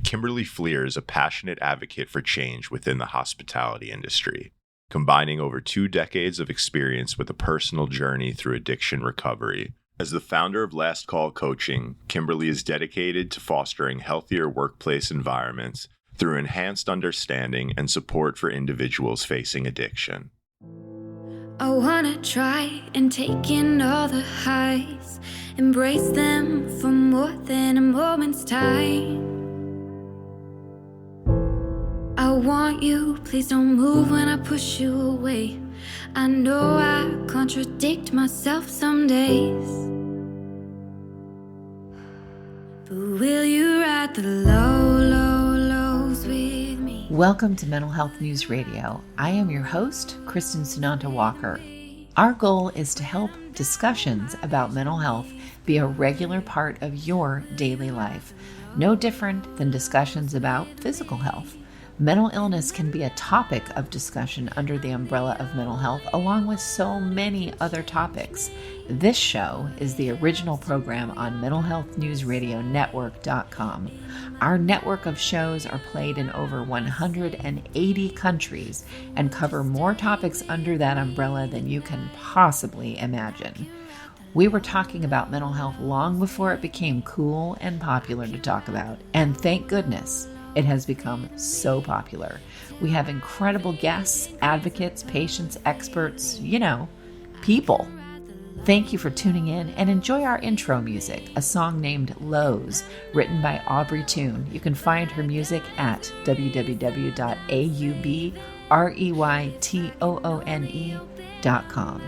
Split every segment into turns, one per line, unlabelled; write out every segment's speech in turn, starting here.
Kimberly Flear is a passionate advocate for change within the hospitality industry, combining over 2 decades of experience with a personal journey through addiction recovery. As the founder of Last Call Coaching, Kimberly is dedicated to fostering healthier workplace environments through enhanced understanding and support for individuals facing addiction.
I wanna try and take in all the highs, embrace them for more than a moment's time. I want you, please don't move when I push you away. I know I contradict myself some days, but will you ride the lows with me?
Welcome to Mental Health News Radio. I am your host, Kristin Sunanta Walker. Our goal is to help discussions about mental health be a regular part of your daily life, no different than discussions about physical health. Mental illness can be a topic of discussion under the umbrella of mental health, along with so many other topics. This show is the original program on mentalhealthnewsradionetwork.com. Our network of shows are played in over 180 countries and cover more topics under that umbrella than you can possibly imagine. We were talking about mental health long before it became cool and popular to talk about, and thank goodness it has become so popular. We have incredible guests, advocates, patients, experts, people. Thank you for tuning in and enjoy our intro music, a song named Lows, written by Aubrey Toon. You can find her music at www.aubreytoone.com.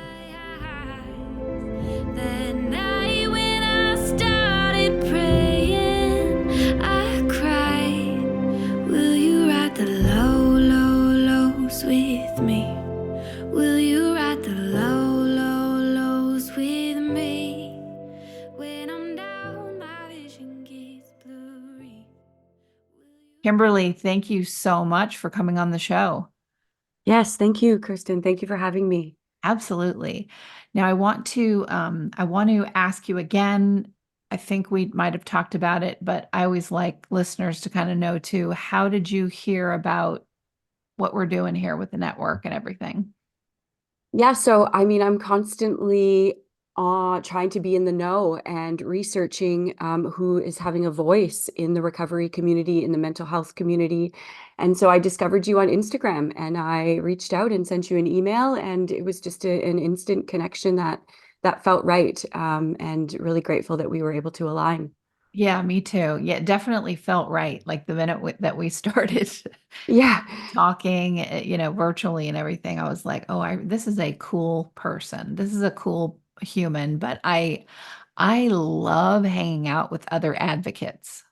That night when I started praying, I cried, will you ride the lows with me? Will you ride the lows with me? When I'm down, my vision gets blurry.
Kimberly, thank you so much for coming on the show.
Yes, thank you, Kristin. Thank you for having me.
Absolutely. Now I want to ask you again. I think we might have talked about it, but I always like listeners to kind of know too, how did you hear about what we're doing here with the network and everything?
Yeah, so I'm constantly trying to be in the know and researching who is having a voice in the recovery community, in the mental health community. And so I discovered you on Instagram and I reached out and sent you an email, and it was just an instant connection that felt right, and really grateful that we were able to align.
Yeah, me too. Yeah, it definitely felt right. Like the minute that we started
Yeah.
talking, virtually and everything, I was like, oh, this is a cool person. This is a cool human, but I love hanging out with other advocates.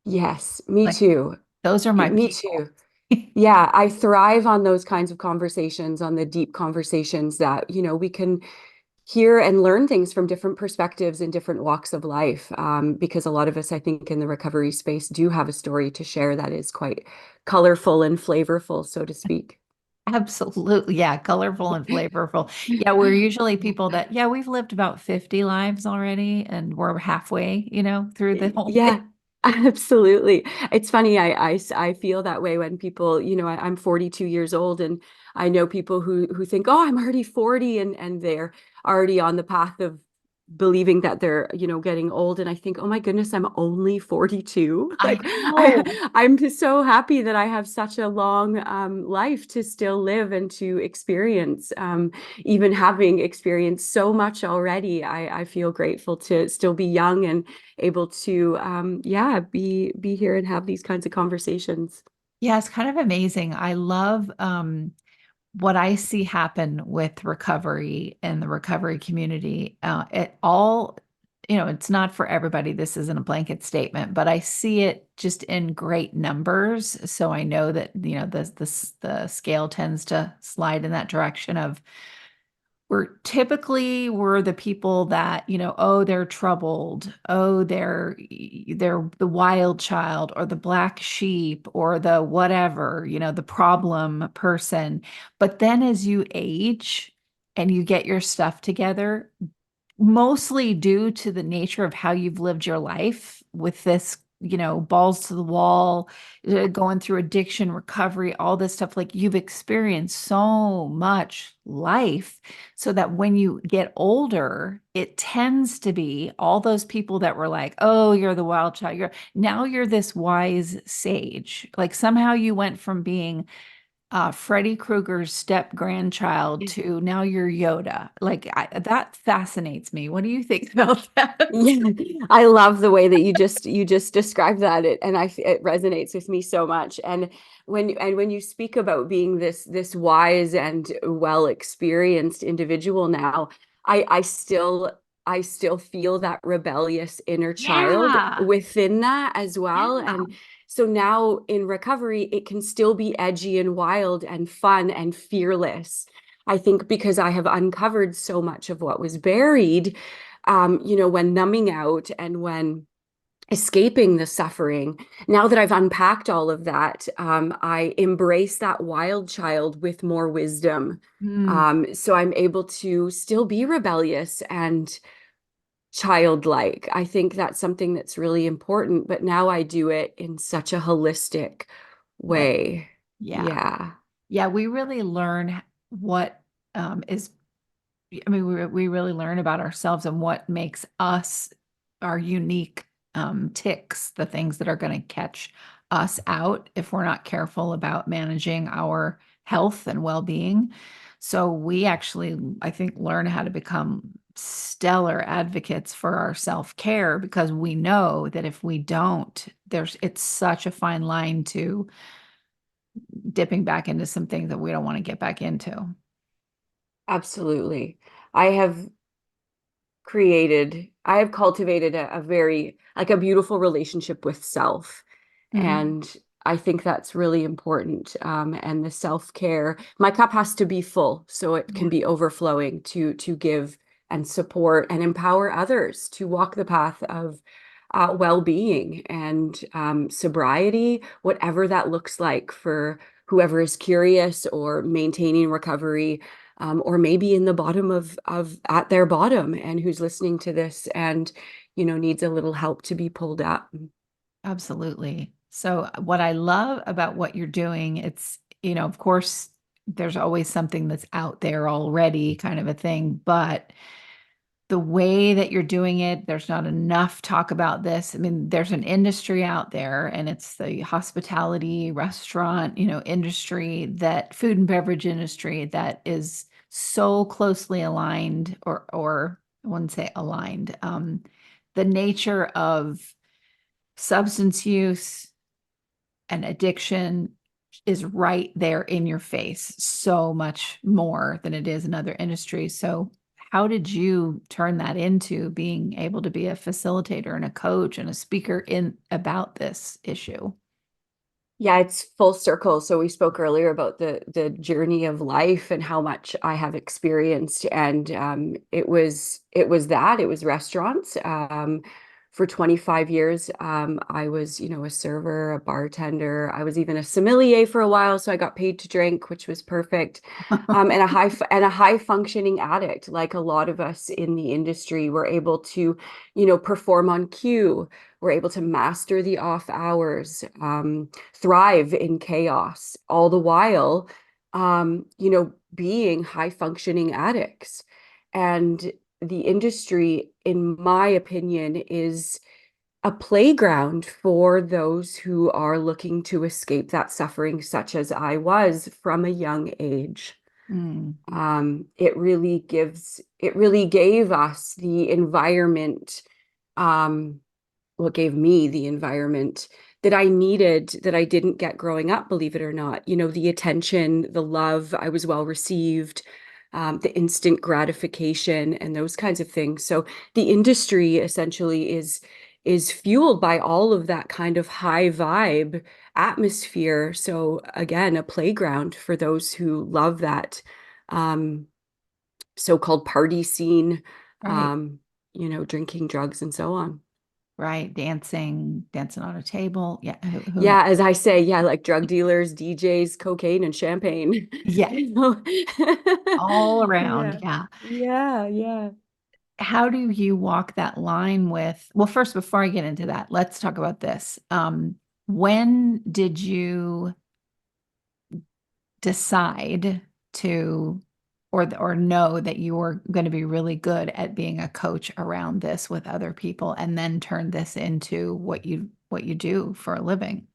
Yes, me
Like
too.
those are my
Me
people.
too. Yeah, I thrive on those kinds of conversations, on the deep conversations that, we can hear and learn things from different perspectives in different walks of life. Because a lot of us, I think, in the recovery space do have a story to share that is quite colorful and flavorful, so to speak.
Absolutely. Yeah. Colorful and flavorful. Yeah. We're usually people that, we've lived about 50 lives already and we're halfway, through the whole
Yeah,
thing.
absolutely. It's funny. I feel that way when people, I'm 42 years old, and I know people who think, oh, I'm already 40, and they're already on the path of believing that they're, getting old. And I think, oh my goodness, I'm only 42.
I
Like
know.
I'm just so happy that I have such a long life to still live and to experience. Even having experienced so much already, I feel grateful to still be young and able to be here and have these kinds of conversations.
Yeah. It's kind of amazing. I love, what I see happen with recovery and the recovery community. It all, it's not for everybody. This isn't a blanket statement, but I see it just in great numbers. So I know that, the scale tends to slide in that direction of we're the people that, oh, they're troubled. Oh, they're the wild child or the black sheep or the whatever, the problem person. But then as you age and you get your stuff together, mostly due to the nature of how you've lived your life with this balls to the wall, going through addiction, recovery, all this stuff. Like, you've experienced so much life, so that when you get older, it tends to be all those people that were like, oh, you're the wild child. You're this wise sage. Like, somehow you went from being Freddy Krueger's step grandchild to now you're Yoda. Like, that fascinates me. What do you think about that?
Yeah, I love the way that you just described that, it resonates with me so much. And when you speak about being this wise and well experienced individual now, I still feel that rebellious inner child
Yeah.
within that as well.
Yeah.
And so now in recovery, it can still be edgy and wild and fun and fearless. I think because I have uncovered so much of what was buried, when numbing out and when escaping the suffering. Now that I've unpacked all of that, I embrace that wild child with more wisdom.
Mm.
So I'm able to still be rebellious and childlike. I think that's something that's really important, but now I do it in such a holistic
Way.
way.
Yeah.
Yeah.
Yeah. We really learn what is, I mean, we really learn about ourselves and what makes us our unique ticks, the things that are going to catch us out if we're not careful about managing our health and well-being. So we actually, I think, learn how to become stellar advocates for our self-care, because we know that if we don't, it's such a fine line to dipping back into some things that we don't want to get back into.
Absolutely. I have I have cultivated a very, like, a beautiful relationship with self.
Mhm.
And I think that's really important. And the self-care, my cup has to be full so it
Yeah.
can be overflowing to give and support and empower others to walk the path of well-being and sobriety, whatever that looks like for whoever is curious or maintaining recovery, or maybe in the bottom of at their bottom, and who's listening to this and needs a little help to be pulled up.
Absolutely. So what I love about what you're doing, it's, of course, there's always something that's out there already, kind of a thing, but the way that you're doing it, there's not enough talk about this. I mean, there's an industry out there, and it's the hospitality, restaurant, industry, that food and beverage industry, that is so closely aligned, or I wouldn't say aligned. The nature of substance use and addiction is right there in your face, so much more than it is in other industries. So how did you turn that into being able to be a facilitator and a coach and a speaker in about this issue?
Yeah, it's full circle. So we spoke earlier about the journey of life and how much I have experienced, and it was restaurants. For 25 years, I was a server, a bartender. I was even a sommelier for a while, so I got paid to drink, which was perfect. And a high functioning addict, like a lot of us in the industry, were able to perform on cue. We're able to master the off hours, thrive in chaos, all the while, being high functioning addicts. And the industry, in my opinion, is a playground for those who are looking to escape that suffering, such as I was from a young age.
Mm,
It really gave us the environment, what gave me the environment that I needed, that I didn't get growing up, believe it or not. The attention, the love, I was well received, the instant gratification, and those kinds of things. So the industry essentially is fueled by all of that kind of high vibe atmosphere. So again, a playground for those who love that um, so-called party scene,
right.
drinking, drugs, and so on.
Right. Dancing on a table. Yeah. Who knows?
Yeah, as I say, yeah, like drug dealers, DJs, cocaine, and champagne.
Yeah.
You know?
All around.
Yeah,
Yeah.
yeah, yeah.
how do you walk that line with, well, first, before I get into that, let's talk about this. When did you decide to, or know that you were going to be really good at being a coach around this with other people, and then turn this into what you do for a living?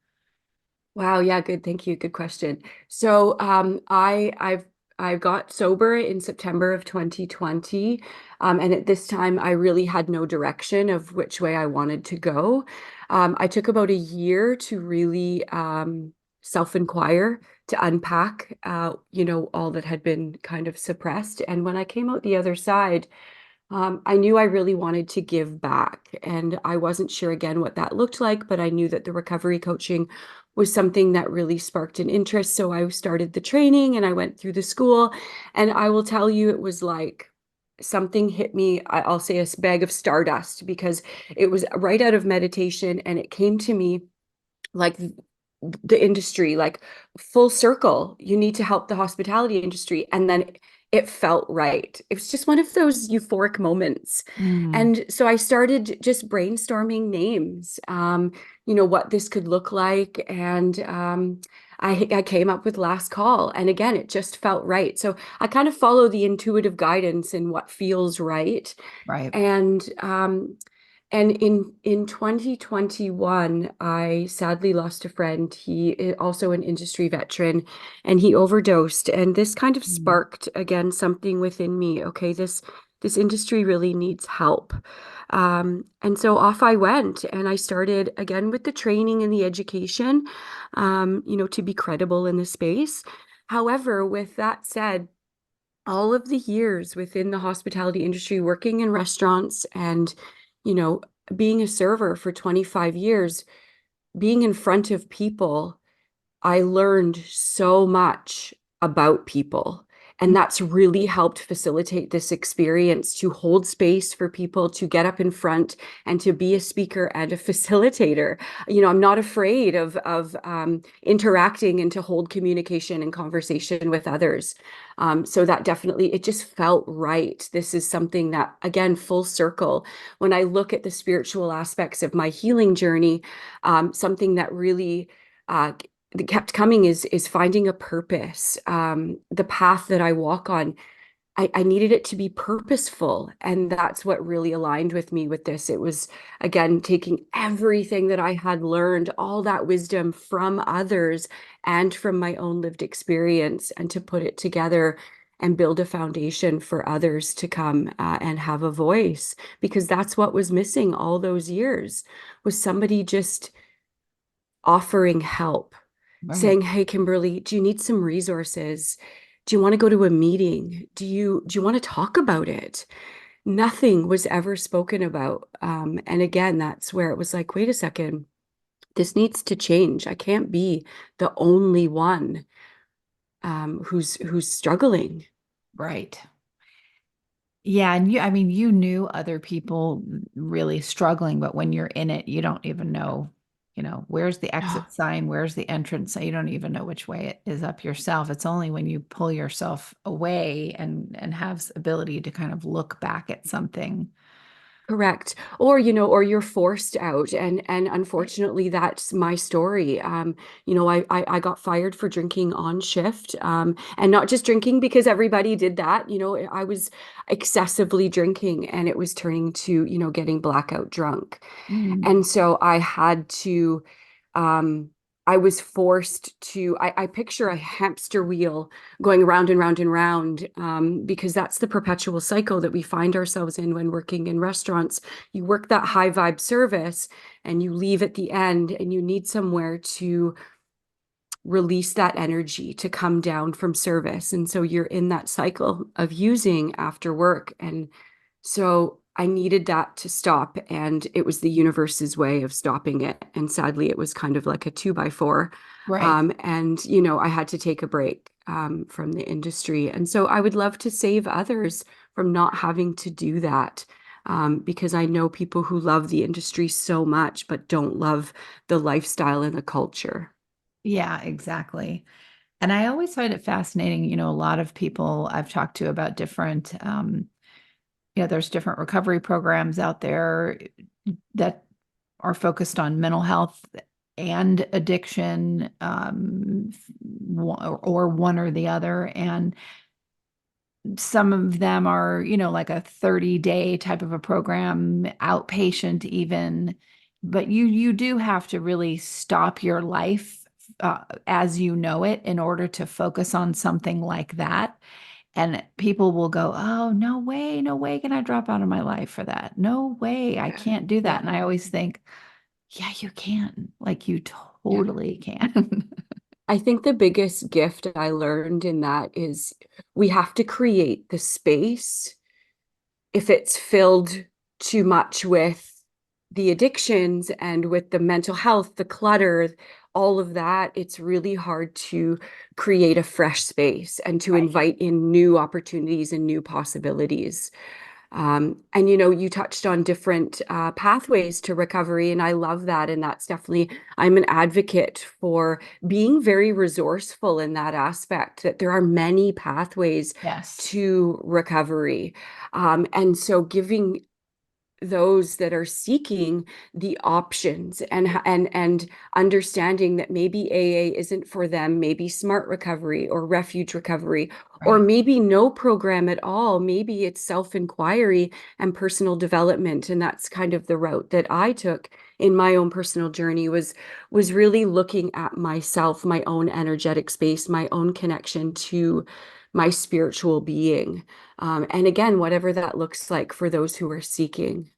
Wow, yeah, good. Thank you. Good question. So, I got sober in September of 2020. And at this time I really had no direction of which way I wanted to go. I took about a year to really self-inquire, to unpack all that had been kind of suppressed. And when I came out the other side, I knew I really wanted to give back, and I wasn't sure again what that looked like, but I knew that the recovery coaching was something that really sparked an interest. So I started the training and I went through the school, and I will tell you, it was like something hit me. I'll say a bag of stardust, because it was right out of meditation, and it came to me like the industry, like full circle. You need to help the hospitality industry. And then it felt right. It was just one of those euphoric moments.
Mm,
And so I started just brainstorming names, what this could look like. And I came up with Last Call. And again, it just felt right. So I kind of follow the intuitive guidance in what feels right.
right.
And in 2021, I sadly lost a friend. He is also an industry veteran, and he overdosed. And this kind of
Mm,
sparked again something within me. Okay, this industry really needs help. And so off I went, and I started again with the training and the education, to be credible in the space. However, with that said, all of the years within the hospitality industry, working in restaurants and, you know, being a server for 25 years, being in front of people, I learned so much about people. And
mm,
that's really helped facilitate this experience, to hold space for people, to get up in front and to be a speaker and a facilitator. I'm not afraid of interacting and to hold communication and conversation with others. So that definitely, it just felt right. This is something that, again, full circle. When I look at the spiritual aspects of my healing journey, something that really that kept coming is finding a purpose. The path that I walk on, I needed it to be purposeful, and that's what really aligned with me with this. It was, again, taking everything that I had learned, all that wisdom from others and from my own lived experience, and to put it together and build a foundation for others to come and have a voice, because that's what was missing all those years, was somebody just offering help,
right.
saying, "Hey, Kimberly, do you need some resources? Do you want to go to a meeting? Do you want to talk about it?" Nothing was ever spoken about. And again, that's where it was like, wait a second, this needs to change. I can't be the only one who's struggling.
Right. Yeah, and I mean, you knew other people really struggling, but when you're in it, you don't even know, where's the exit sign, where's the entrance sign? You don't even know which way it is up yourself. It's only when you pull yourself away and have ability to kind of look back at something.
Correct. Or you're forced out. And unfortunately, that's my story. I got fired for drinking on shift. And not just drinking because everybody did that. I was excessively drinking, and it was turning to, getting blackout drunk.
Mm,
And so um, I was forced to, I picture a hamster wheel going round and round and round, because that's the perpetual cycle that we find ourselves in when working in restaurants. You work that high vibe service and you leave at the end, and you need somewhere to release that energy, to come down from service. And so you're in that cycle of using after work. And so I needed that to stop, and it was the universe's way of stopping it. And sadly, it was kind of like a 2x4.
right.
And, I had to take a break from the industry. And so I would love to save others from not having to do that, because I know people who love the industry so much, but don't love the lifestyle and the culture.
Yeah, exactly. And I always find it fascinating, a lot of people I've talked to about different there's different recovery programs out there that are focused on mental health and addiction, or one or the other. And some of them are, like a 30-day type of a program, outpatient even, but you do have to really stop your life as you know it in order to focus on something like that. And people will go, oh, no way, no way can I drop out of my life for that. No way, I can't do that.
Yeah.
And I always think, yeah, you can. Like, you
Yeah.
totally can.
I think the biggest gift I learned in that is we have to create the space. If it's filled too much with the addictions and with the mental health, the clutter, all of that, it's really hard to create a fresh space and to
Right.
invite in new opportunities and new possibilities. And you touched on different pathways to recovery, and I love that. And that's definitely, I'm an advocate for being very resourceful in that aspect, that there are many pathways
Yes.
to recovery. And so giving those that are seeking the options and understanding that maybe AA isn't for them, maybe smart recovery or refuge recovery, or
Right.
maybe no program at all. Maybe it's self-inquiry and personal development. And that's kind of the route that I took in my own personal journey, was really looking at myself, my own energetic space, my own connection to my spiritual being. And again, whatever that looks like for those who are seeking.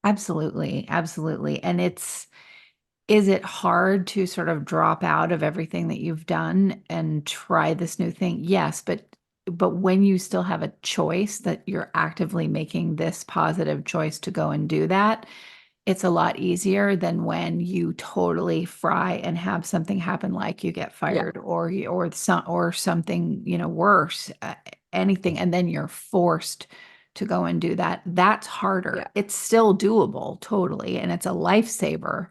Absolutely. Absolutely. And is it hard to sort of drop out of everything that you've done and try this new thing? Yes, but when you still have a choice that you're actively making this positive choice to go and do that, it's a lot easier than when you totally fry and have something happen, like you get
Yeah.
fired or something, worse, anything, and then you're forced to go and do that. That's harder.
Yeah.
It's still doable, totally, and it's a lifesaver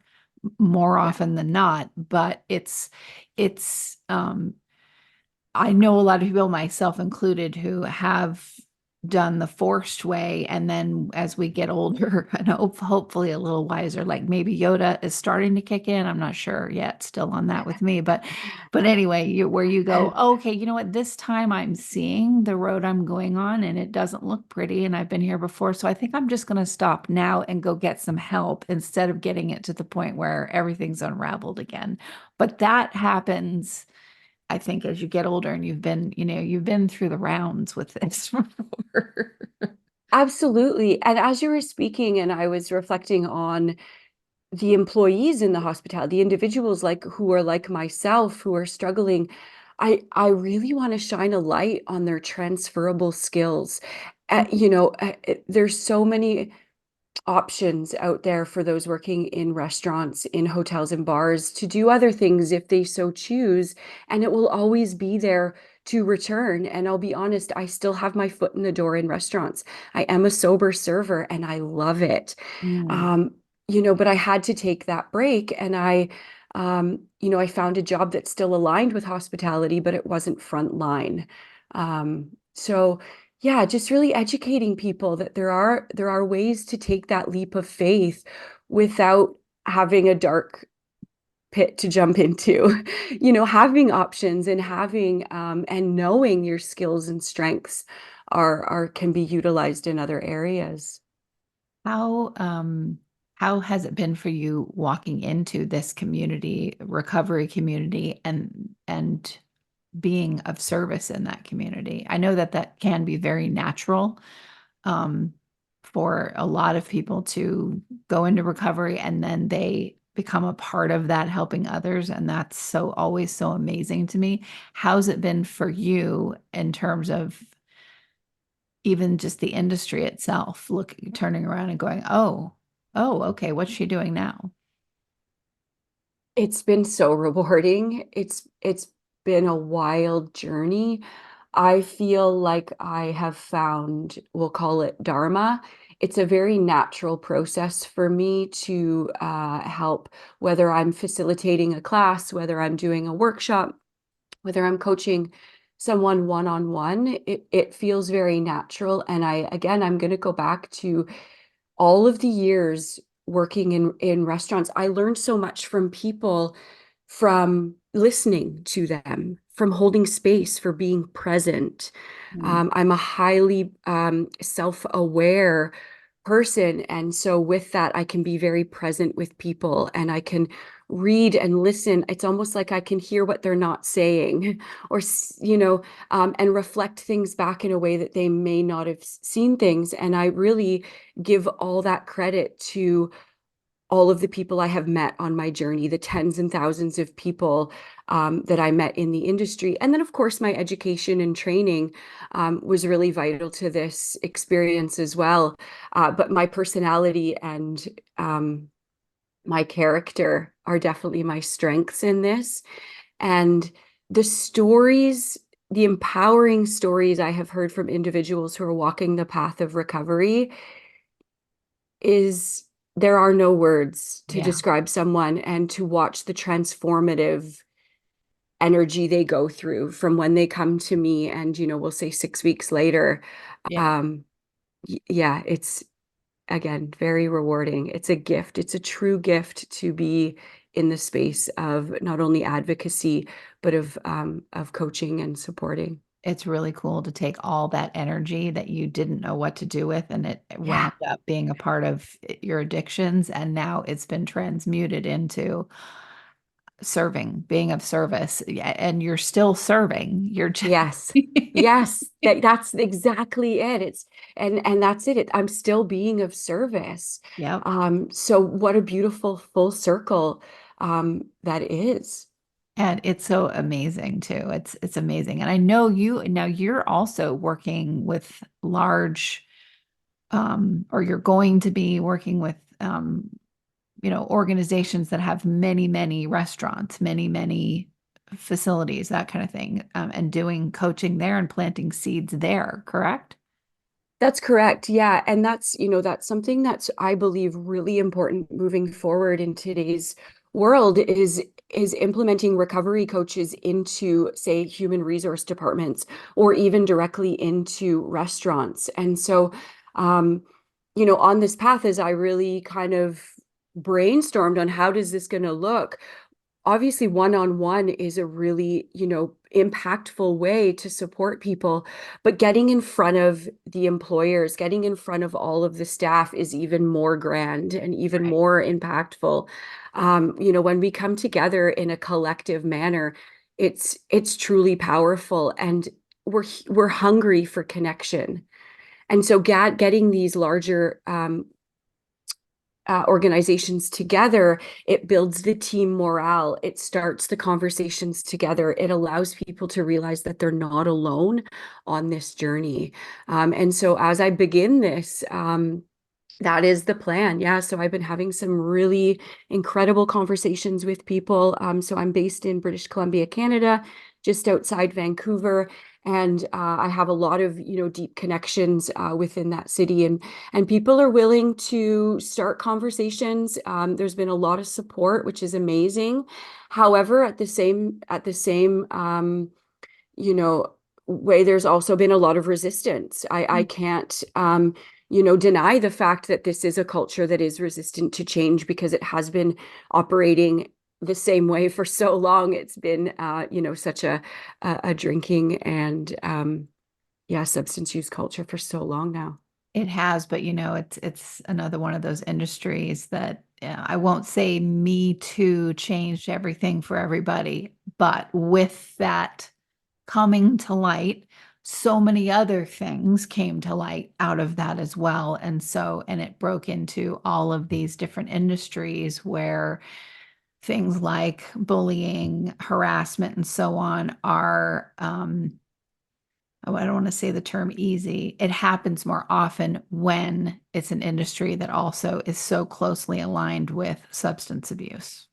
more
Yeah.
often than not, but it's I know a lot of people, myself included, who have done the forced way. And then as we get older and hopefully a little wiser, like maybe Yoda is starting to kick in. I'm not sure yet, still on that with me. But anyway, where you go, oh, okay, you know what? This time I'm seeing the road I'm going on and it doesn't look pretty. And I've been here before. So I think I'm just going to stop now and go get some help instead of getting it to the point where everything's unraveled again. But that happens, I think, as you get older and you've been through the rounds with this before.
Absolutely. And as you were speaking, and I was reflecting on the employees in the hospitality, the individuals who are like myself, who are struggling, I really want to shine a light on their transferable skills. There's so many options out there for those working in restaurants, in hotels and bars, to do other things if they so choose. And it will always be there to return. And I'll be honest, I still have my foot in the door in restaurants. I am a sober server and I love it.
Mm.
Um, but I had to take that break, and I found a job that still aligned with hospitality, but it wasn't frontline. So yeah, just really educating people that there are ways to take that leap of faith without having a dark pit to jump into. Having options and having and knowing your skills and strengths are can be utilized in other areas.
How has it been for you walking into this community, recovery community, and being of service in that community? I know that that can be very natural, um, for a lot of people to go into recovery and then they become a part of that, helping others. And that's always so amazing to me. How's it been for you in terms of even just the industry itself, turning around and going, oh, okay, what's she doing now?
It's been so rewarding. It's been a wild journey. I feel like I have found, we'll call it dharma. It's a very natural process for me to help, whether I'm facilitating a class, whether I'm doing a workshop, whether I'm coaching someone one-on-one, it feels very natural. And I'm going to go back to all of the years working in restaurants. I learned so much from people, from listening to them, from holding space, for being present. I'm a highly self-aware person. And so with that, I can be very present with people, and I can read and listen. It's almost like I can hear what they're not saying, or, and reflect things back in a way that they may not have seen things. And I really give all that credit to all of the people I have met on my journey, the tens and thousands of people that I met in the industry. And then, of course, my education and training was really vital to this experience as well. But my personality and my character are definitely my strengths in this. And the stories, the empowering stories I have heard from individuals who are walking the path of recovery, is there are no words to describe someone, and to watch the transformative energy they go through from when they come to me and, we'll say 6 weeks later. It's, again, very rewarding. It's a gift. It's a true gift to be in the space of not only advocacy, but of coaching and supporting.
It's really cool to take all that energy that you didn't know what to do with, and it wound up being a part of your addictions. And now it's been transmuted into serving, being of service. And you're still serving. You're just
Yes, that's exactly it. And that's it. I'm still being of service.
Yep.
So what a beautiful full circle that is.
And it's so amazing too. It's amazing. And I know you're also working with large, or you're going to be working with, organizations that have many, many restaurants, many, many facilities, that kind of thing, and doing coaching there and planting seeds there, correct?
That's correct. Yeah. And that's something that's, I believe, really important moving forward in today's world, is implementing recovery coaches into, say, human resource departments, or even directly into restaurants. And so, on this path, as I really kind of brainstormed on how does this going to look, obviously one-on-one is a really, impactful way to support people, but getting in front of the employers, getting in front of all of the staff is even more grand and even more impactful. When we come together in a collective manner, it's truly powerful, and we're hungry for connection. And so getting these larger organizations together, it builds the team morale. It starts the conversations together. It allows people to realize that they're not alone on this journey. And so as I begin this, that is the plan. Yeah. So I've been having some really incredible conversations with people. So I'm based in British Columbia, Canada, just outside Vancouver. And I have a lot of, deep connections within that city, and people are willing to start conversations. There's been a lot of support, which is amazing. However, at the same way, there's also been a lot of resistance. I can't deny the fact that this is a culture that is resistant to change, because it has been operating the same way for so long. It's been such a drinking and substance use culture for so long now.
It has, but it's another one of those industries that, I won't say Me Too changed everything for everybody, but with that coming to light, so many other things came to light out of that as well. And it broke into all of these different industries where things like bullying, harassment, and so on are, I don't want to say the term easy. It happens more often when it's an industry that also is so closely aligned with substance abuse.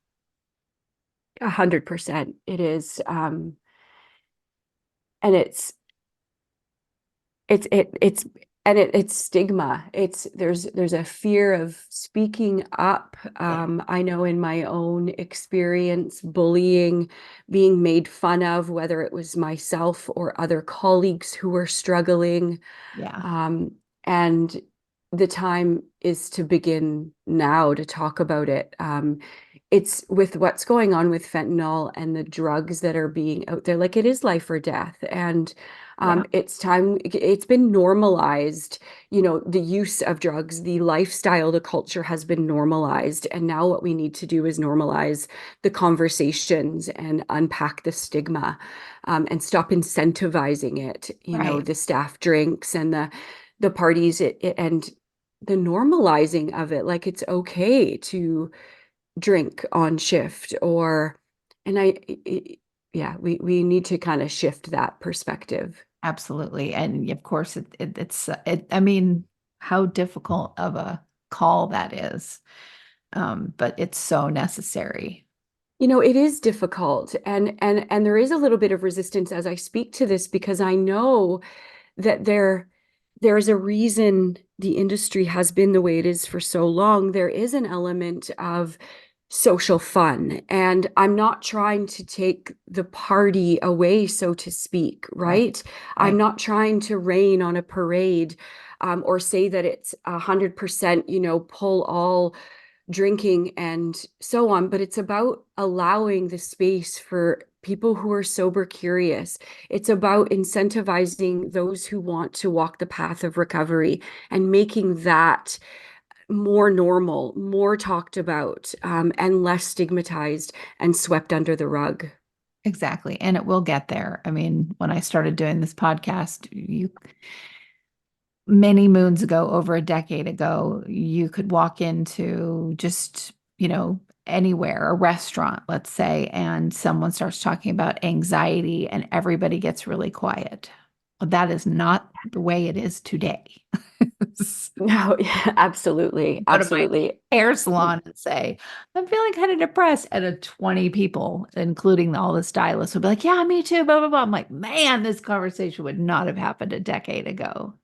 100%. It is. And it's and it's stigma. There's a fear of speaking up. I know in my own experience, bullying, being made fun of, whether it was myself or other colleagues who were struggling.
Yeah.
And the time is to begin now to talk about it. It's with what's going on with fentanyl and the drugs that are being out there, like it is life or death. And it's time, it's been normalized, the use of drugs, the lifestyle, the culture has been normalized. And now what we need to do is normalize the conversations and unpack the stigma, and stop incentivizing it,
Right.
the staff drinks and the parties and the normalizing of it. Like it's okay to drink on shift we need to kind of shift that perspective.
Absolutely. And of course, I mean, how difficult of a call that is. But it's so necessary.
It is difficult, and there is a little bit of resistance as I speak to this, because I know that there's a reason the industry has been the way it is for so long. There is an element of social fun, and I'm not trying to take the party away, so to speak, right? I'm
Right.
not trying to rain on a parade, or say that it's 100%, pull all drinking and so on, but it's about allowing the space for people who are sober curious. It's about incentivizing those who want to walk the path of recovery and making that more normal, more talked about, and less stigmatized and swept under the rug.
Exactly. And it will get there. I mean, when I started doing this podcast, many moons ago, over a decade ago, you could walk into just, anywhere, a restaurant, let's say, and someone starts talking about anxiety and everybody gets really quiet. That is not the way it is today.
No, yeah, absolutely.
Go to my
Absolutely.
hair salon and say, I'm feeling kind of depressed. And 20 people, including all the stylists, would be like, yeah, me too, blah, blah, blah. I'm like, man, this conversation would not have happened a decade ago.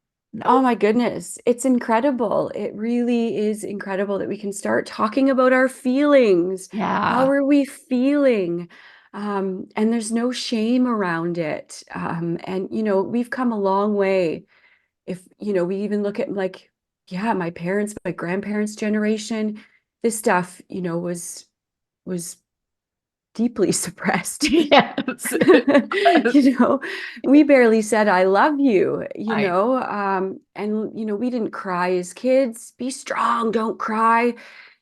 Oh
Nope.
my goodness. It's incredible. It really is incredible that we can start talking about our feelings. How
Yeah.
are we feeling? And there's no shame around it. And, we've come a long way. If, we even look at like, yeah, my parents, my grandparents' generation, this stuff, was deeply suppressed.
Yes.
We barely said I love you,
I,
and we didn't cry as kids. Be strong, don't cry.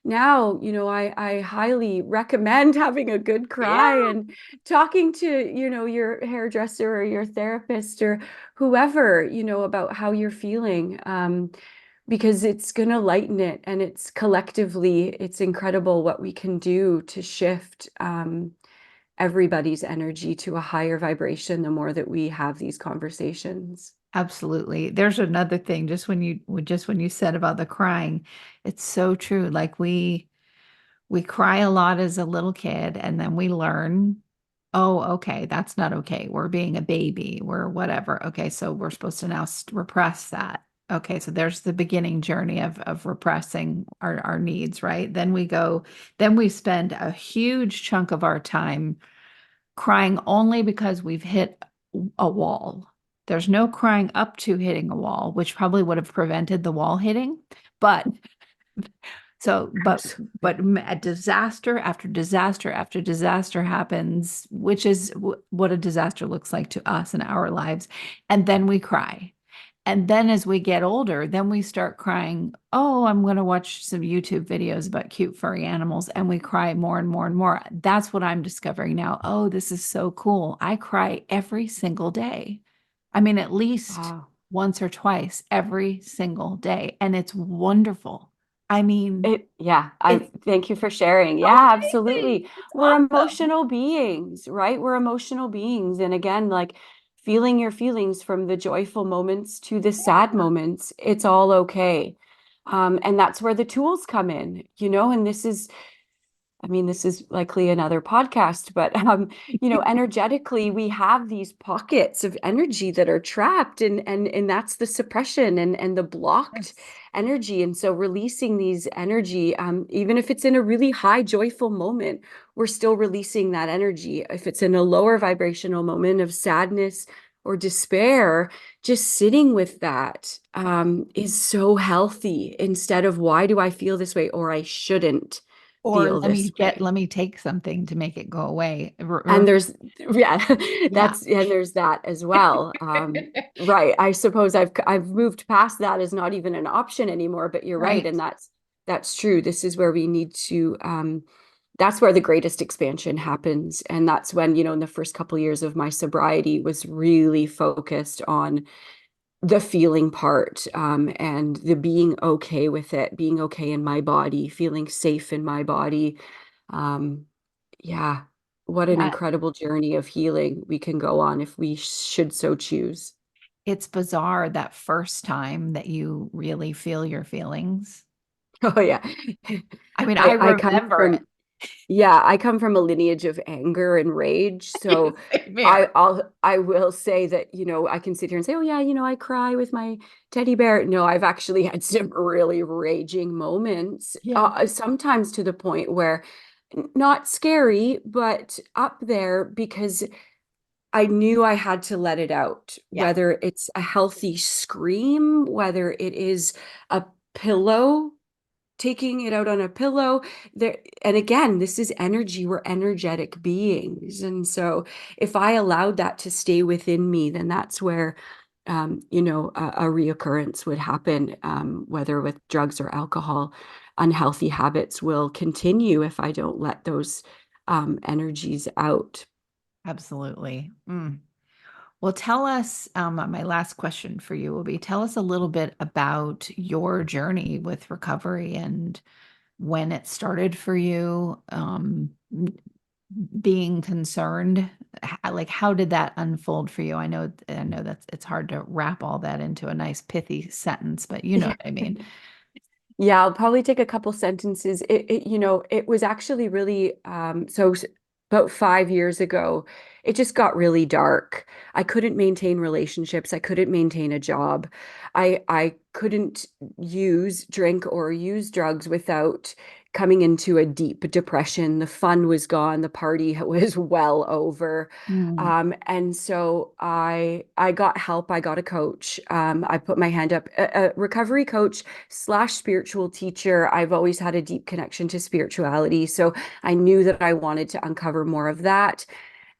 Now, I highly recommend having a good cry
yeah.
and talking to, your hairdresser or your therapist or whoever, about how you're feeling. Because it's going to lighten it, and it's incredible what we can do to shift everybody's energy to a higher vibration the more that we have these conversations.
Absolutely. There's another thing, just when you said about the crying, it's so true. Like we cry a lot as a little kid, and then we learn, oh, okay, that's not okay. We're being a baby, we're whatever. Okay, so we're supposed to now repress that. Okay, so there's the beginning journey of repressing our needs, right? Then we spend a huge chunk of our time crying only because we've hit a wall. There's no crying up to hitting a wall, which probably would have prevented the wall hitting. But so, but a disaster after disaster after disaster happens, which is what a disaster looks like to us in our lives. And then we cry. And then as we get older, then we start crying, oh, I'm going to watch some YouTube videos about cute furry animals. And we cry more and more and more. That's what I'm discovering now. Oh, this is so cool. I cry every single day. I mean, at least
Wow.
once or twice every single day. And it's wonderful. I mean,
I
it's
thank you for sharing. Yeah,
amazing.
absolutely.
It's
We're
awesome.
emotional beings, right? We're emotional beings. And again, like feeling your feelings from the joyful moments to the sad moments, it's all okay. And that's where the tools come in, and this is I mean, this is likely another podcast, but energetically, we have these pockets of energy that are trapped, and that's the suppression and the blocked
Yes.
energy. And so releasing these energy, even if it's in a really high joyful moment, we're still releasing that energy. If it's in a lower vibrational moment of sadness or despair, just sitting with that is so healthy, instead of why do I feel this way, or I shouldn't
Or
feel this way.
let me take something to make it go away.
And there's, yeah,
Yeah.
and there's that as well. Right. I suppose I've moved past that as not even an option anymore, but you're right.
Right.
And that's true. This is where we need to, that's where the greatest expansion happens. And that's when, in the first couple of years of my sobriety, was really focused on the feeling part, and the being okay with it, being okay in my body, feeling safe in my body. Um, yeah, what an
Yeah.
incredible journey of healing we can go on if we should so choose.
It's bizarre that first time that you really feel your feelings.
Oh yeah.
I mean, I
I come
remember it.
from, yeah, I come from a lineage of anger and rage. So
Same here.
I will say that, I can sit here and say, oh yeah, I cry with my teddy bear. No, I've actually had some really raging moments,
Yeah.
sometimes to the point where not scary, but up there, because I knew I had to let it out,
Yeah.
whether it's a healthy scream, whether it is a pillow, taking it out on a pillow there. And again, this is energy. We're energetic beings, and so if I allowed that to stay within me, then that's where a reoccurrence would happen, whether with drugs or alcohol. Unhealthy habits will continue if I don't let those energies out.
Absolutely. Well, tell us, my last question for you will be, tell us a little bit about your journey with recovery and when it started for you, being concerned. Like, how did that unfold for you? I know that's it's hard to wrap all that into a nice pithy sentence, but you know what I mean.
Yeah, I'll probably take a couple sentences. It was actually really, about 5 years ago, it just got really dark. I couldn't maintain relationships. I couldn't maintain a job. I couldn't drink or use drugs without coming into a deep depression. The fun was gone. The party was well over.
Mm,
And so I got help. I got a coach. I put my hand up. A recovery coach slash spiritual teacher. I've always had a deep connection to spirituality. So I knew that I wanted to uncover more of that.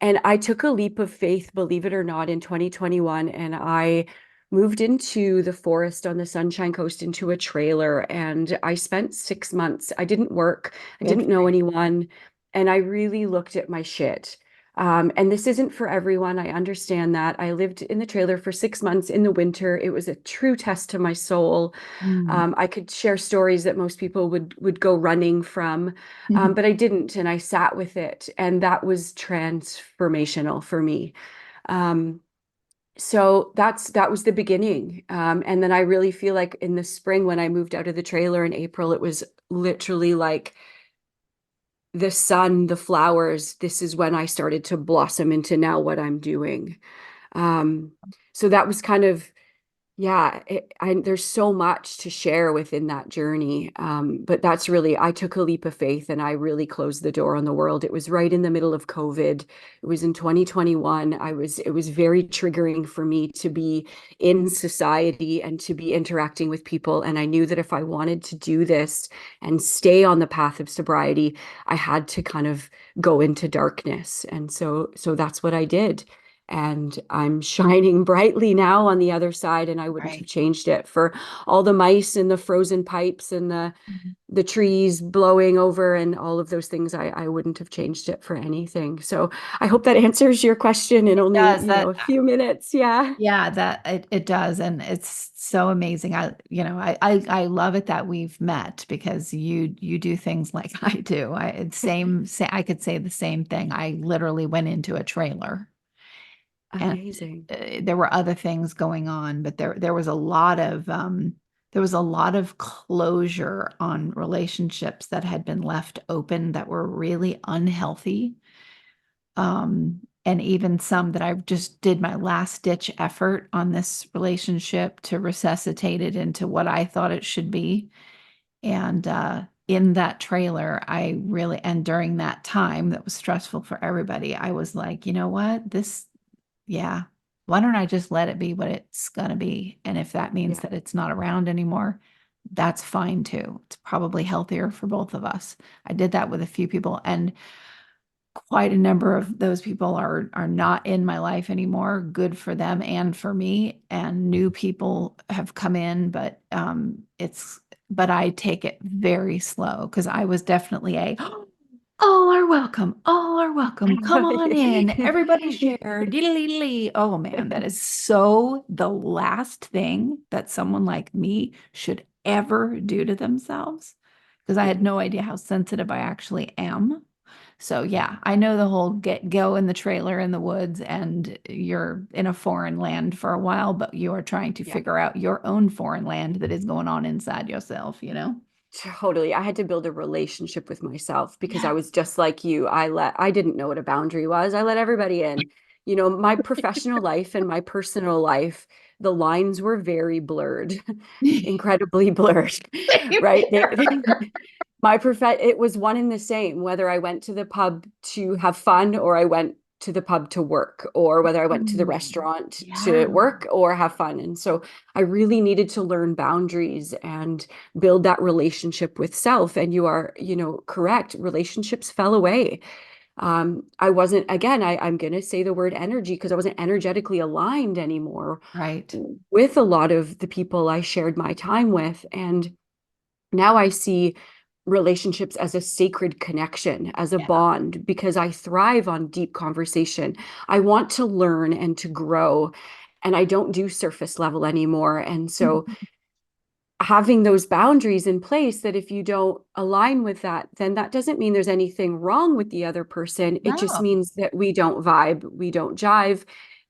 And I took a leap of faith, believe it or not, in 2021. And I moved into the forest on the Sunshine Coast into a trailer. And I spent 6 months. I didn't work, I
good
didn't
for
know
you.
anyone. And I really looked at my shit. And this isn't for everyone. I understand that. I lived in the trailer for 6 months in the winter. It was a true test to my soul.
Mm.
I could share stories that most people would go running from, but I didn't, and I sat with it, and that was transformational for me. Um, so that was the beginning, and then I really feel like in the spring when I moved out of the trailer in April, it was literally like the sun, the flowers. This is when I started to blossom into now what I'm doing. Um, so that was kind of, yeah, there's so much to share within that journey. But that's really, I took a leap of faith and I really closed the door on the world. It was right in the middle of COVID. It was in 2021. It was very triggering for me to be in society and to be interacting with people. And I knew that if I wanted to do this and stay on the path of sobriety, I had to kind of go into darkness. And so that's what I did. And I'm shining brightly now on the other side, and I wouldn't have
Right.
changed it for all the mice and the frozen pipes and
Mhm.
the trees blowing over and all of those things. I wouldn't have changed it for anything. So I hope that answers your question in only,
Does that
a few minutes. Yeah.
Yeah, that it does, and it's so amazing. I love it that we've met because you do things like I do. I could say the same thing. I literally went into a trailer, and
Amazing.
there were other things going on, but there was a lot of there was a lot of closure on relationships that had been left open that were really unhealthy. And even some that I just did my last ditch effort on this relationship to resuscitate it into what I thought it should be. And in that trailer, I really, and during that time that was stressful for everybody, I was like, you know what? Yeah, why don't I just let it be what it's going to be? And if that means
Yeah.
that it's not around anymore, that's fine too. It's probably healthier for both of us. I did that with a few people, and quite a number of those people are not in my life anymore. Good for them and for me. And new people have come in, but but I take it very slow because I was definitely a all are welcome. All are welcome. Come on in. Everybody share. Diddly-diddly. Oh man, that is so the last thing that someone like me should ever do to themselves, because I had no idea how sensitive I actually am. So yeah, I know the whole go in the trailer in the woods and you're in a foreign land for a while, but you are trying to
Yeah.
figure out your own foreign land that is going on inside yourself, you know?
Totally. I had to build a relationship with myself because I
Yeah.
was just like you. I didn't know what a boundary was. I let everybody in. You know, my professional life and my personal life, the lines were very blurred, incredibly blurred,
Same
right?
here.
It was one and the same, whether I went to the pub to have fun or I went to the pub to work, or whether I went to the restaurant to
Yeah.
work or have fun. And so I really needed to learn boundaries and build that relationship with self. And you are, correct. Relationships fell away. I wasn't, again, I'm going to say the word energy because I wasn't energetically aligned anymore
Right.
with a lot of the people I shared my time with. And now I see relationships as a sacred connection, as a
Yeah.
bond, because I thrive on deep conversation. I want to learn and to grow, and I don't do surface level anymore. And so having those boundaries in place, that if you don't align with that, then that doesn't mean there's anything wrong with the other person. It just
No.
means that we don't vibe, we don't jive,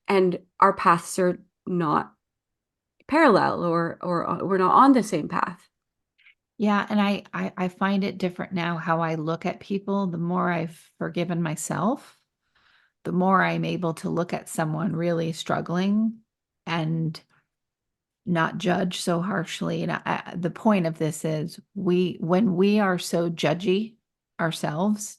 and our paths are not parallel, or we're not on the same path.
Yeah, and I find it different now how I look at people. The more I've forgiven myself, the more I'm able to look at someone really struggling and not judge so harshly. And the point of this is when we are so judgy ourselves,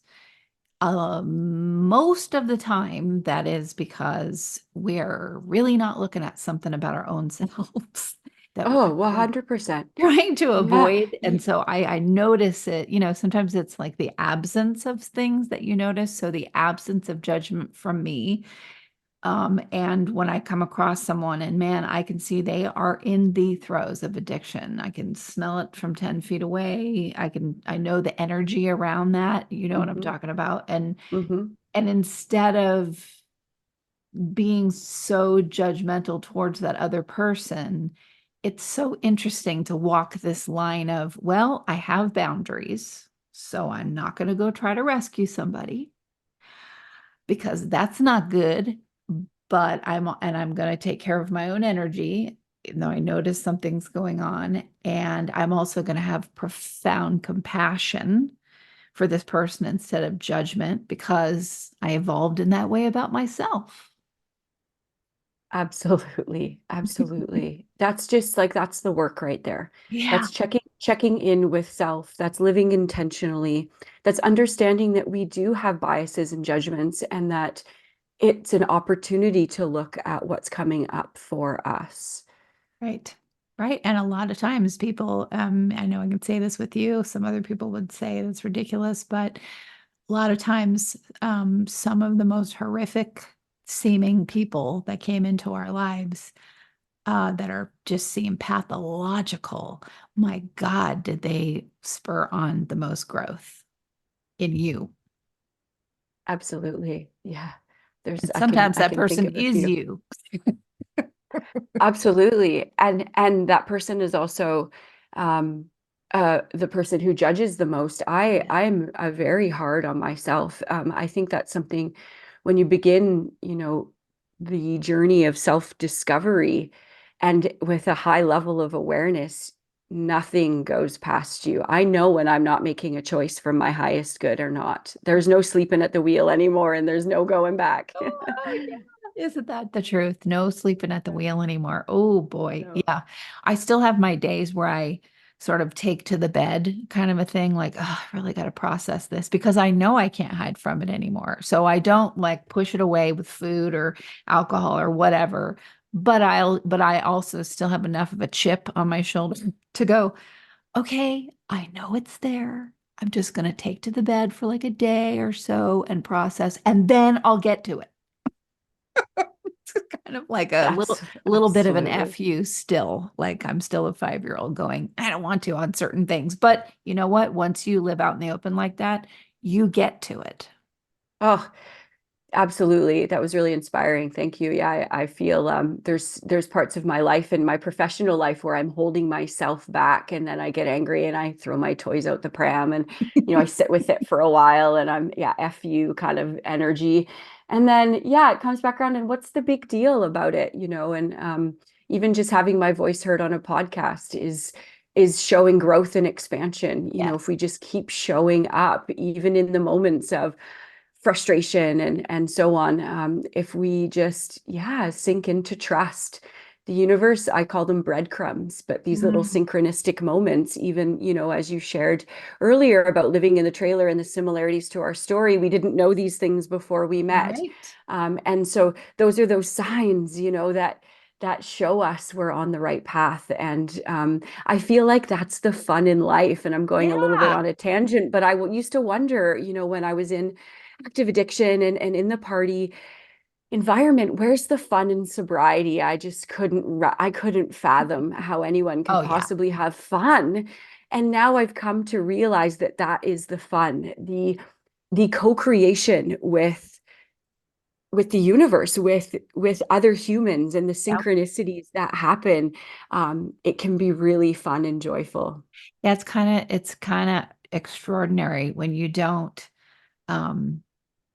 most of the time that is because we're really not looking at something about our own selves that
Oh,
we're
100%.
trying to
Yeah.
avoid. And so I notice it, sometimes it's like the absence of things that you notice. So the absence of judgment from me. And when I come across someone and man, I can see they are in the throes of addiction. I can smell it from 10 feet away. I know the energy around that. You know what I'm
hmm
talking about?
hmm
And instead of being so judgmental towards that other person, it's so interesting to walk this line of, well, I have boundaries, so I'm not going to go try to rescue somebody because that's not good, but I'm going to take care of my own energy. Even though I notice something's going on, and I'm also going to have profound compassion for this person instead of judgment because I evolved in that way about myself.
Absolutely. Absolutely. That's just like, that's the work right there.
Yeah.
That's checking in with self. That's living intentionally. That's understanding that we do have biases and judgments, and that it's an opportunity to look at what's coming up for us.
Right. Right. And a lot of times people, I know I can say this with you, some other people would say that's ridiculous, but a lot of times, some of the most horrific seeming people that came into our lives, that are just seem pathological, my God, did they spur on the most growth in you?
Absolutely. Yeah.
And
I can
sometimes
I
that
can think
person
of a
is
few.
you.
Absolutely. And that person is also um the person who judges the most. I'm very hard on myself. I think that's something when you begin, the journey of self-discovery, and with a high level of awareness, nothing goes past you. I know when I'm not making a choice for my highest good or not. There's no sleeping at the wheel anymore, and there's no going back.
Oh, yeah. Isn't that the truth? No sleeping at the wheel anymore. Oh boy.
No.
Yeah. I still have my days where I sort of take to the bed kind of a thing, like, oh, I really got to process this because I know I can't hide from it anymore. So I don't like push it away with food or alcohol or whatever. But I also still have enough of a chip on my shoulder to go, okay, I know it's there. I'm just going to take to the bed for like a day or so and process, and then I'll get to it. It's kind of like a little bit of an
Absolutely.
FU still. Like I'm still a 5-year-old going, I don't want to on certain things. But you know what? Once you live out in the open like that, you get to it.
Oh, absolutely. That was really inspiring. Thank you. Yeah, I feel there's parts of my life and my professional life where I'm holding myself back, and then I get angry and I throw my toys out the pram, and I sit with it for a while, and I'm F you kind of energy. And then it comes back around, and what's the big deal about it, and even just having my voice heard on a podcast is showing growth and expansion.
Yes.
If we just keep showing up, even in the moments of frustration and so on, if we just sink into trust, the universe, I call them breadcrumbs, but these little
Mm,
synchronistic moments, even as you shared earlier about living in the trailer and the similarities to our story, we didn't know these things before we met.
right.
And so those are those signs, that show us we're on the right path. And I feel like that's the fun in life. And I'm going a little bit
Yeah.
on a tangent, but I used to wonder, when I was in active addiction and in the party environment, where's the fun in sobriety? I just couldn't fathom how anyone could
Oh, yeah.
possibly have fun. And now I've come to realize that that is the fun, the co-creation with the universe, with other humans, and the
Yep.
synchronicities that happen. It can be really fun and joyful.
Yeah, it's kind of extraordinary um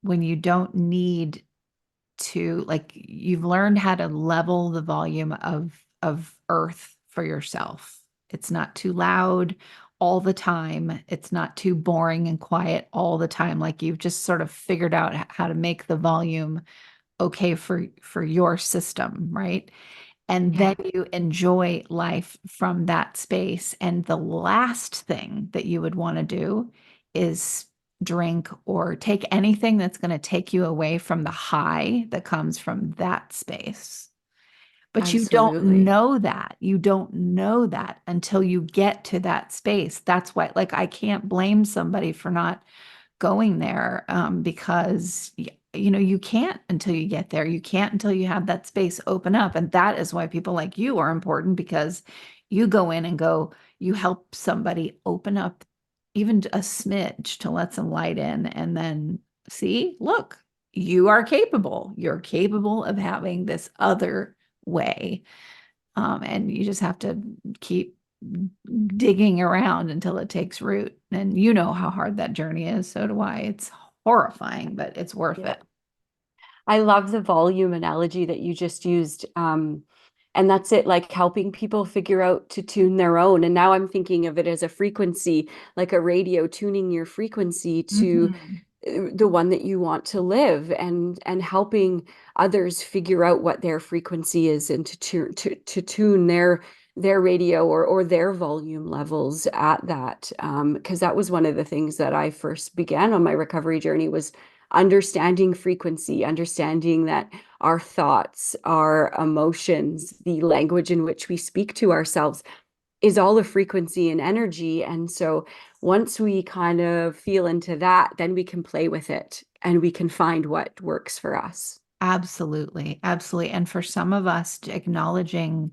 when you don't need to, like, you've learned how to level the volume of earth for yourself. It's not too loud all the time. It's not too boring and quiet all the time. Like you've just sort of figured out how to make the volume okay for your system, right? And then
Yeah,
you enjoy life from that space. And the last thing that you would want to do is drink or take anything that's going to take you away from the high that comes from that space. But you don't
absolutely.
know that. You don't know that until you get to that space. That's why, like, I can't blame somebody for not going there, because you can't until you get there. You can't until you have that space open up. And that is why people like you are important, because you go in and you help somebody open up even a smidge to let some light in, and then see, look, you are capable. You're capable of having this other way. And you just have to keep digging around until it takes root. And you know how hard that journey is. So do I. It's horrifying, but it's worth
Yeah.
it.
I love the volume analogy that you just used. And that's it, like helping people figure out to tune their own. And now I'm thinking of it as a frequency, like a radio, tuning your frequency to
Mhm.
the one that you want to live, and helping others figure out what their frequency is, and to tune their radio or their volume levels at that. Because that was one of the things that I first began on my recovery journey, was understanding frequency, understanding that our thoughts, our emotions, the language in which we speak to ourselves is all a frequency and energy. And so once we kind of feel into that, then we can play with it and we can find what works for us.
Absolutely. Absolutely. And for some of us, acknowledging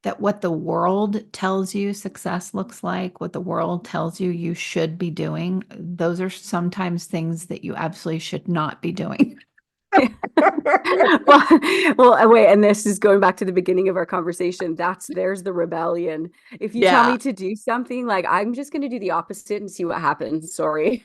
that what the world tells you success looks like, what the world tells you you should be doing, those are sometimes things that you absolutely should not be doing.
Wait, and this is going back to the beginning of our conversation. There's the rebellion. If you tell
Yeah.
me to do something, like I'm just going to do the opposite and see what happens. Sorry.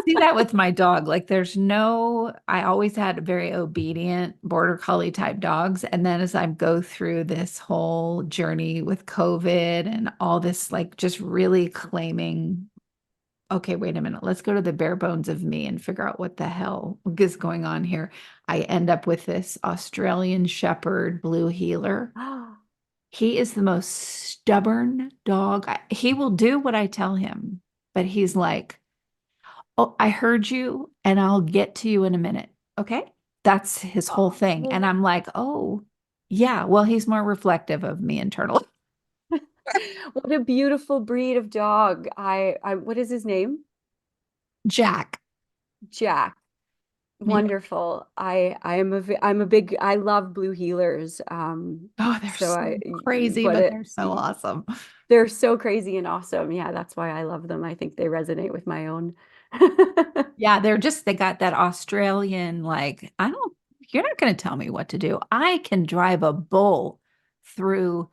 see that with my dog. Like I always had very obedient border collie type dogs. And then as I go through this whole journey with COVID and all this, like just really claiming, okay, wait a minute, let's go to the bare bones of me and figure out what the hell is going on here. I end up with this Australian Shepherd Blue Heeler. He is the most stubborn dog. He will do what I tell him, but he's like, oh, I heard you and I'll get to you in a minute. Okay. That's his whole thing. And I'm like, oh, yeah. Well, he's more reflective of me internally.
What a beautiful breed of dog. What is his name?
Jack.
Jack. Wonderful. I love blue heelers.
Oh, they're so crazy, but they're so awesome.
They're so crazy and awesome. Yeah, that's why I love them. I think they resonate with my own.
Yeah, they got that Australian, like, you're not going to tell me what to do. I can drive a bull through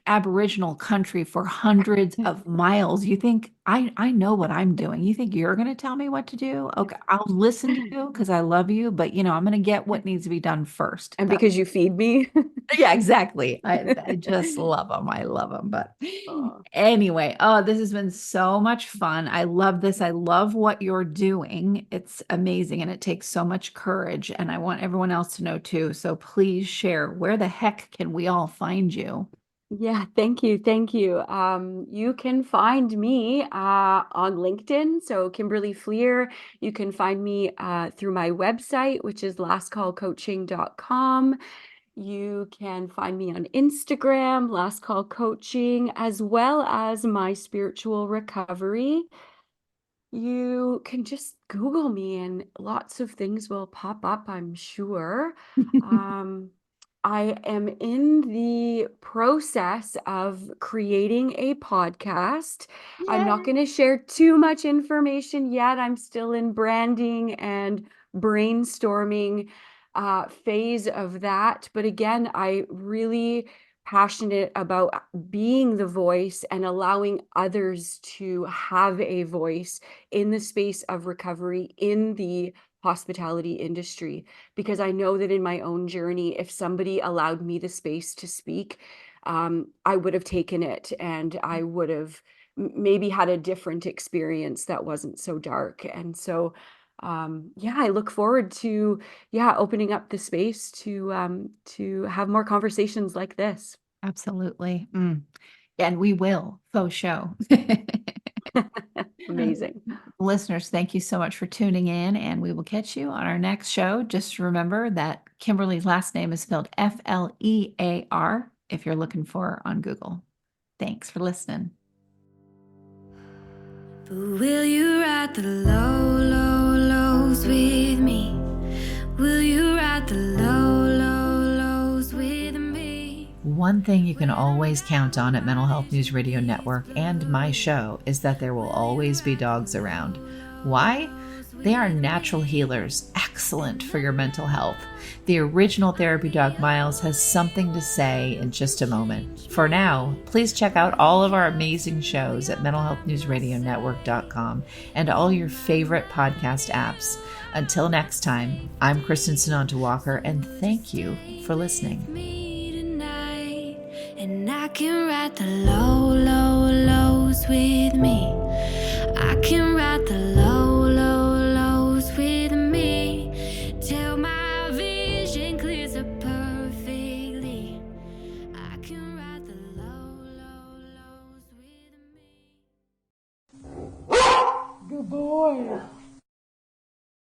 Aboriginal country for hundreds of miles. You think I know what I'm doing? You think you're going to tell me what to do? Okay, I'll listen to you because I love you, but I'm going to get what needs to be done first.
And because you feed me.
Yeah, exactly. I just love them. I love them. But anyway, this has been so much fun. I love this. I love what you're doing. It's amazing. And it takes so much courage. And I want everyone else to know too. So please share, where the heck can we all find you?
Yeah, thank you. Thank you. You can find me on LinkedIn. So Kimberly Flear. You can find me through my website, which is lastcallcoaching.com. You can find me on Instagram, Last Call Coaching, as well as my spiritual recovery. You can just Google me and lots of things will pop up, I'm sure. I am in the process of creating a podcast. Yay. I'm not going to share too much information yet. I'm still in branding and brainstorming phase of that. But again, I really passionate about being the voice and allowing others to have a voice in the space of recovery in the hospitality industry, because I know that in my own journey, if somebody allowed me the space to speak, I would have taken it and I would have maybe had a different experience that wasn't so dark. And so I look forward to opening up the space to have more conversations like this.
Absolutely. And we will, faux show.
Amazing.
Listeners, thank you so much for tuning in, and we will catch you on our next show. Just remember that Kimberly's last name is spelled Flear if you're looking for her on Google. Thanks for listening.
But will you ride the low, low, lows with me? Will you ride the low, low, lows with me?
One thing you can always count on at Mental Health News Radio Network and my show is that there will always be dogs around. Why? They are natural healers, excellent for your mental health. The original therapy dog Miles has something to say in just a moment. For now, please check out all of our amazing shows at mentalhealthnewsradionetwork.com and all your favorite podcast apps. Until next time, I'm Kristin Walker, and thank you for listening.
And I can ride the low, low, lows with me. I can ride the low, low, lows with me. Till my vision clears up perfectly. I can ride the low, low, lows with me.
Good boy.